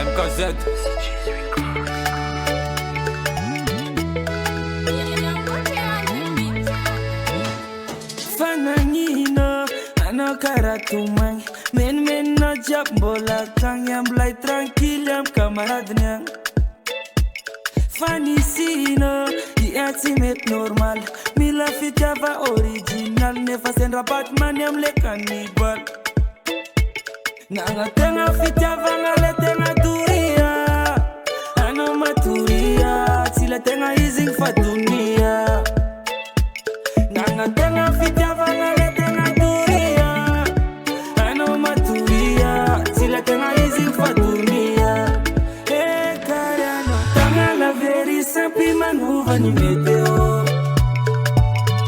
MKZ. Fananino, ano karatumang men no jab bola kang yam blay tranquilo yam camarade nyang. Fanicino, di ultimate normal. Mila fitava original, nefa sendra Batman yam le cannibal. Nanga tenga fitava ngale tenga turia, ano maturia, sila tenga easing fatunia. Nanga tenga fitava ngale tenga turia, ano maturia, sila tenga easing fatunia. Hey Kariano, tanga la veri sampi manuva ni meteo.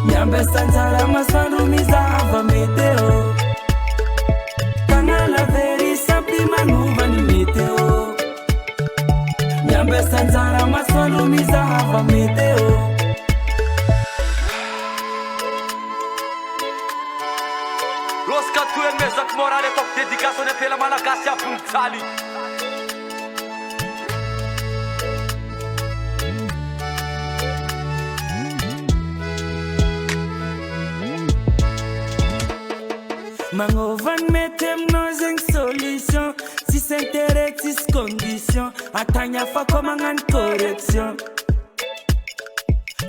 Nyambe sanzara masanu mizava meteo. La veri sampi manuva ni meteo. Nyambe sanzara masolo mizahava meteo. Los Catuel Mezak Morale top dedicazione per la Malagasy a Puntali. Mangovan metem nos en solution. Si s'intéresse, si condition. Atanya fa komangan correction.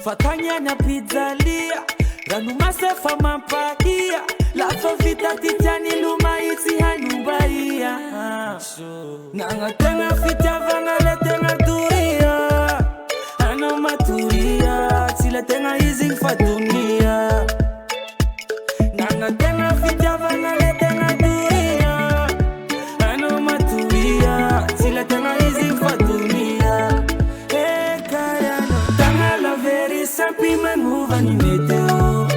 Fatanya na pizzalia. Ranu masa fa mampaia. La fovita titiani luma iti hanubaia. Nanga tenga fita vangale tenga turia. Ano maturia. Sila tenga easing fatunia. Nanga tenga fita vangale tenga turia. Ano maturia. Sila tenga easing fatunia. Hey Kariano, tanga la veri sampi manuva ni meteo.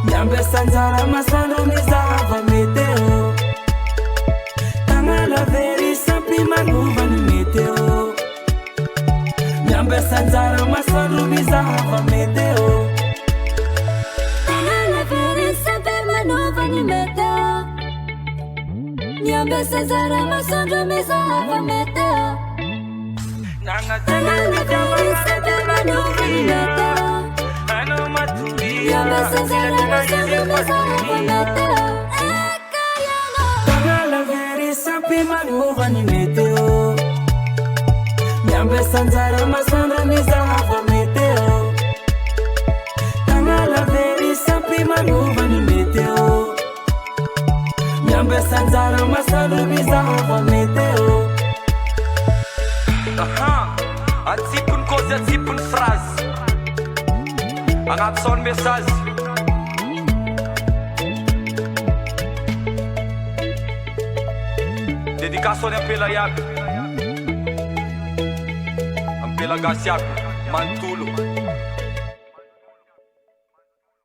Nyambe sanzara masano mizava meteo. Tanga la veri sampi manuva ni meteo. Nyambe sanzara masano mizava meteo. Nova ni meteo. Nyambe sanzara masano mizava meteo. Nanga tenga fitava ngale Nova ni meteo. ano maturia. Nyambe sanzara masano mizava meteo. Tanga la veri sampi manuva ni meteo. Nyambe sanzara masano mizava meteo. Tanga la veri sampi manuva ni meteo. Nyambe sanzara masano mizava meteo. Atsipun cause atsipun phrase. Angap son message. Dedicazione pela Yag. Pela Gasiak Mantulo.